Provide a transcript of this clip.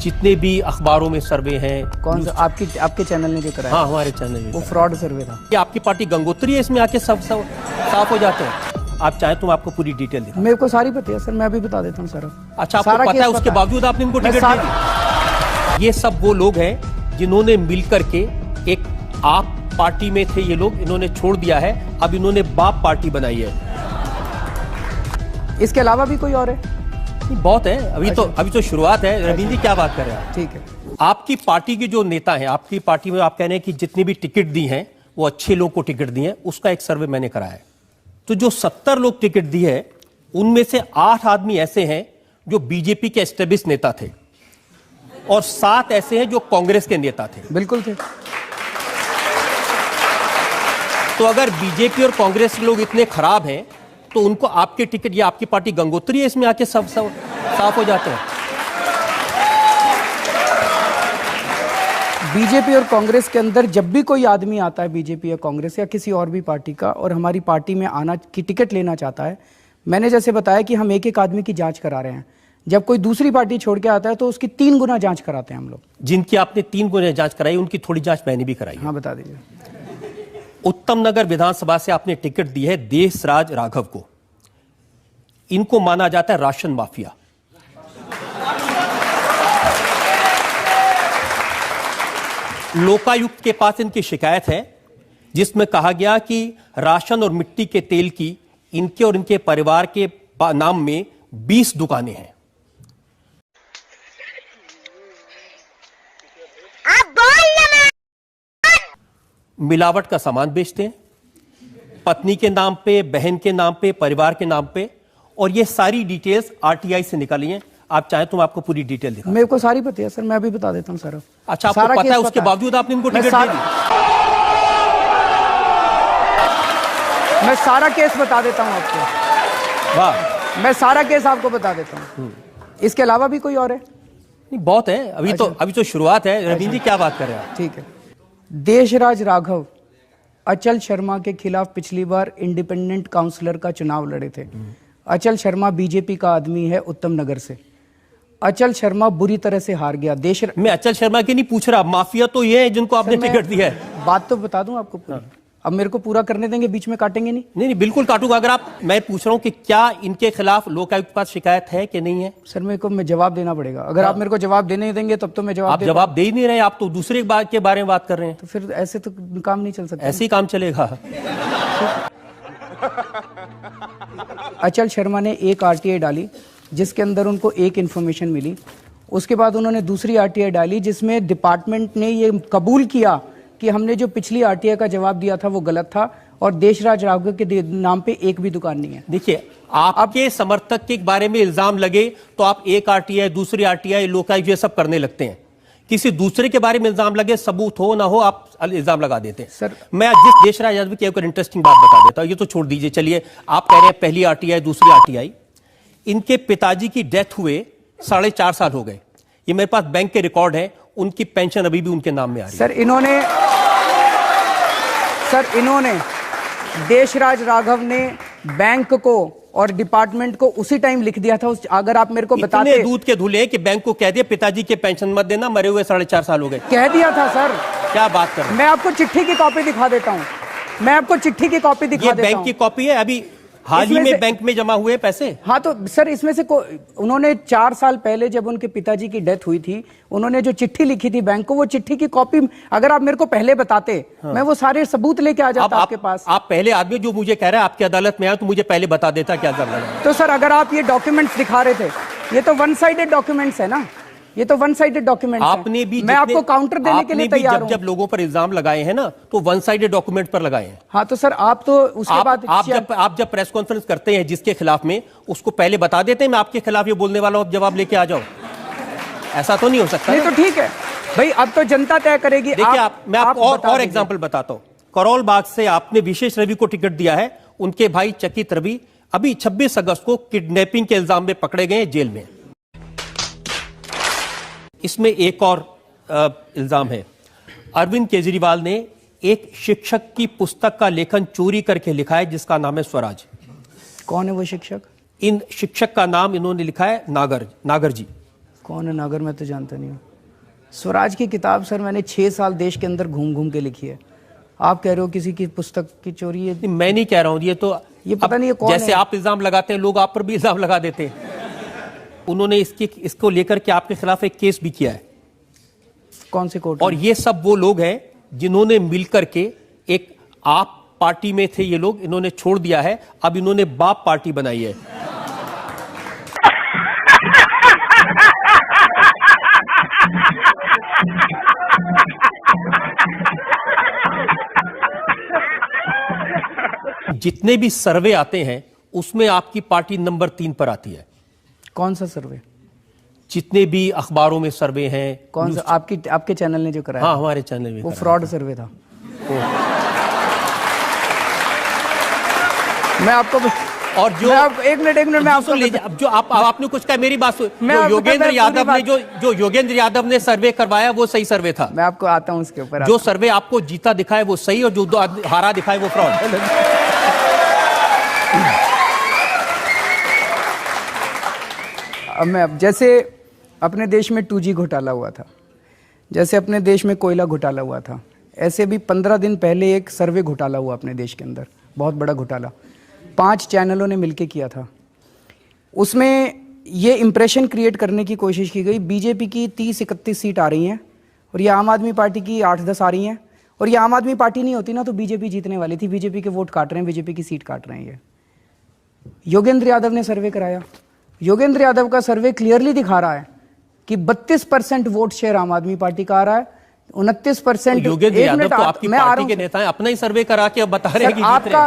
जितने भी अखबारों में सर्वे हैं, कौन सा आपके चैनल ने जो कराया? हाँ, हमारे चैनल में वो फ्रॉड सर्वे था। ये आपकी पार्टी गंगोत्री है, इसमें आके सब साफ हो जाते हैं। आप चाहें तो मैं आपको पूरी डिटेल दिखा। मेरे को सारी पता है सर, मैं अभी बता देता हूँ सर। अच्छा, आपको पता है, उसके बावजूद आपने इनको टिकट दी? ये सब वो लोग हैं जिन्होंने मिलकर के एक आप पार्टी में थे, ये लोग, इन्होंने छोड़ दिया है, अब इन्होंने बाप पार्टी बनाई है। इसके अलावा भी कोई और है? बहुत है, अभी तो शुरुआत है। रवींद्र जी, क्या बात कर रहे हैं आप? ठीक है। आपकी पार्टी के जो नेता हैं, आपकी पार्टी में आप कह रहे हैं कि जितनी भी टिकट दी हैं वो अच्छे लोग को टिकट दी हैं, उसका एक सर्वे मैंने कराया है। तो जो 70 लोग टिकट दी है, उनमें से 8 आदमी ऐसे हैं जो बीजेपी के एस्टेब्लिश नेता थे और 7 ऐसे हैं जो कांग्रेस के नेता थे। बिल्कुल थे। तो अगर बीजेपी और कांग्रेस के लोग इतने खराब हैं तो उनको आपके टिकट, या आपकी पार्टी गंगोत्री है, इसमें आके सब साफ हो जाते हैं। बीजेपी और कांग्रेस के अंदर जब भी कोई आदमी आता है, बीजेपी या कांग्रेस या किसी और भी पार्टी का, और हमारी पार्टी में आना की टिकट लेना चाहता है, मैंने जैसे बताया कि हम एक एक आदमी की जांच करा रहे हैं। जब कोई दूसरी पार्टी छोड़ के आता है तो उसकी 3 गुना जांच कराते हैं हम लोग। जिनकी आपने 3 गुना जांच कराई, उनकी थोड़ी जांच मैंने भी कराई। हाँ, बता दीजिए। उत्तम नगर विधानसभा से आपने टिकट दी है देशराज राघव को। इनको माना जाता है राशन माफिया। लोकायुक्त के पास इनकी शिकायत है जिसमें कहा गया कि राशन और मिट्टी के तेल की इनके और इनके परिवार के नाम में 20 दुकानें हैं। मिलावट का सामान बेचते हैं, पत्नी के नाम पे, बहन के नाम पे, परिवार के नाम पे, और ये सारी डिटेल्स आरटीआई से निकाली हैं। आप चाहें तो मैं आपको पूरी डिटेल दिखा। मेरे को सारी पता है सर, मैं अभी बता देता हूँ सर। अच्छा, आपको पता है, उसके बावजूद आपने इनको टिकट दे दी? मैं सारा केस बता देता हूँ आपको। वाह, मैं सारा केस आपको बता देता हूँ। इसके अलावा भी कोई और है? नहीं, बहुत है, अभी तो शुरुआत है। रवींद्र जी, क्या बात कर रहे हैं आप? ठीक है। देशराज राघव अचल शर्मा के खिलाफ पिछली बार इंडिपेंडेंट काउंसलर का चुनाव लड़े थे। अचल शर्मा बीजेपी का आदमी है, उत्तम नगर से। अचल शर्मा बुरी तरह से हार गया। मैं अचल शर्मा की नहीं पूछ रहा, माफिया तो ये है जिनको आपने टिकट दिया है। बात तो बता दूं आपको पूरी। अब मेरे को पूरा करने देंगे, बीच में काटेंगे नहीं? नहीं, बिल्कुल काटूंगा। अगर मैं पूछ रहा हूं कि क्या इनके खिलाफ लोकायुक्त के पास शिकायत है कि नहीं है? सर, मेरे को जवाब देना पड़ेगा। अगर आप मेरे को जवाब देने देंगे तब तो मैं आप जवाब दे ही नहीं रहे, आप तो दूसरे बात के बारे में बात कर रहे हैं। तो फिर ऐसे तो काम नहीं चल सकता। ऐसे ही काम चलेगा। अचल शर्मा ने एक आरटीआई डाली जिसके अंदर उनको एक इंफॉर्मेशन मिली। उसके बाद उन्होंने दूसरी आरटीआई डाली जिसमें डिपार्टमेंट ने ये कबूल किया कि हमने जो पिछली आरटीआई का जवाब दिया था वो गलत था और देशराज राघव के नाम पे एक भी दुकान नहीं है। देखिए, आपके समर्थक के बारे में इल्जाम लगे तो आप एक आरटीआई, दूसरी आरटीआई, लोकायुक्त, ये सब करने लगते हैं। किसी दूसरे के बारे में इल्जाम लगे, सबूत हो ना हो, आप इल्जाम लगा देते हैं। सर, मैं जिस देशराज यादव की एक इंटरेस्टिंग बात बता देता हूं, ये तो छोड़ दीजिए। चलिए, आप कह रहे हैं पहली आरटीआई, दूसरी आरटीआई। इनके पिताजी की डेथ हुए 4.5 साल हो गए। ये मेरे पास बैंक के रिकॉर्ड है, उनकी पेंशन अभी भी उनके नाम में आ रही है। सर, इन्होंने देशराज राघव ने बैंक को और डिपार्टमेंट को उसी टाइम लिख दिया था। अगर आप मेरे को बताते, इतने दूध के धुले कि बैंक को कह दिया पिताजी के पेंशन मत देना, मरे हुए 4.5 साल हो गए। कह दिया था सर। क्या बात कर रहे हैं? मैं आपको चिट्ठी की कॉपी दिखा देता हूँ। मैं आपको चिट्ठी की कॉपी दिखा देता हूँ। बैंक की कॉपी है, अभी हाल ही में बैंक में जमा हुए पैसे। हाँ, तो सर इसमें से उन्होंने 4 साल पहले जब उनके पिताजी की डेथ हुई थी, उन्होंने जो चिट्ठी लिखी थी बैंक को, वो चिट्ठी की कॉपी अगर आप मेरे को पहले बताते, हाँ, मैं वो सारे सबूत लेके आ जाता आपके पास। आप पहले आदमी जो मुझे कह रहा है आपकी अदालत में आया तो मुझे पहले बता देता क्या जरूरत है। तो सर, अगर आप ये डॉक्यूमेंट्स दिखा रहे थे, ये तो वन साइडेड डॉक्यूमेंट्स है ना, ये तो वन साइडेड डॉक्यूमेंट आपने भी, मैं आपको काउंटर देने के लिए तैयार हूं। जब लोगों पर इल्जाम लगाए हैं ना, तो वन साइडेड डॉक्यूमेंट पर लगाए हैं। हाँ, तो सर आप तो उसके बाद आप जब प्रेस कॉन्फ्रेंस करते हैं जिसके खिलाफ में, उसको पहले बता देते हैं मैं आपके खिलाफ ये बोलने वाला हूं, अब जवाब लेके आ जाओ। ऐसा तो नहीं हो सकता। नहीं, तो ठीक है भाई, अब तो जनता तय करेगी। देखिए, मैं आपको और एग्जाम्पल बताता हूं। करोल बाग से आपने विशेष रवि को टिकट दिया है। उनके भाई चकित रवि अभी 26 अगस्त को किडनैपिंग के इल्जाम में पकड़े गए जेल में। इसमें एक और इल्जाम है। अरविंद केजरीवाल ने एक शिक्षक की पुस्तक का लेखन चोरी करके लिखा है जिसका नाम है स्वराज। कौन है वो शिक्षक? इन शिक्षक का नाम इन्होंने लिखा है नागर जी। कौन है नागर, मैं तो जानता नहीं हूँ। स्वराज की किताब सर मैंने 6 साल देश के अंदर घूम घूम के लिखी है। आप कह रहे हो किसी की पुस्तक की चोरी है? नहीं, मैं नहीं कह रहा हूँ, ये पता नहीं है कौन जैसे है। आप इल्जाम लगाते हैं, लोग आप पर भी इल्जाम लगा देते हैं। उन्होंने इसको लेकर के आपके खिलाफ एक केस भी किया है। कौन से कोर्ट? और ये सब वो लोग हैं जिन्होंने मिलकर के, एक आप पार्टी में थे ये लोग, इन्होंने छोड़ दिया है, अब इन्होंने बाप पार्टी बनाई है। जितने भी सर्वे आते हैं उसमें आपकी पार्टी नंबर 3 पर आती है। कौन सा सर्वे? जितने भी अखबारों में सर्वे हैं। कौन सा? आपके चैनल ने जो कराया? हाँ, हमारे चैनल में वो फ्रॉड सर्वे था। मैं आपको और जो एक मिनट मैं आपको अब जो आपने कुछ कहा, मेरी बात सुन। योगेंद्र यादव ने सर्वे करवाया वो सही सर्वे था। मैं आपको आता हूं उसके ऊपर। जो सर्वे आपको जीता दिखाए वो सही, और जो हारा दिखाए वो फ्रॉड। अब जैसे अपने देश में 2G घोटाला हुआ था, जैसे अपने देश में कोयला घोटाला हुआ था, ऐसे भी 15 दिन पहले एक सर्वे घोटाला हुआ अपने देश के अंदर, बहुत बड़ा घोटाला। 5 चैनलों ने मिलकर किया था। उसमें ये इंप्रेशन क्रिएट करने की कोशिश की गई, बीजेपी की 30-31 सीट आ रही हैं और ये आम आदमी पार्टी की 8-10 आ रही हैं, और ये आम आदमी पार्टी नहीं होती ना तो बीजेपी जीतने वाली थी। बीजेपी के वोट काट रहे हैं, बीजेपी की सीट काट रहे हैं। ये योगेंद्र यादव ने सर्वे कराया। योगेंद्र यादव का सर्वे क्लियरली दिखा रहा है कि 32% वोट शेयर आम आदमी पार्टी का आ रहा है, 29%। योगेंद्र यादव तो आपकी पार्टी के नेता हैं, अपना ही सर्वे करा के अब बता रहे हैं कि आपका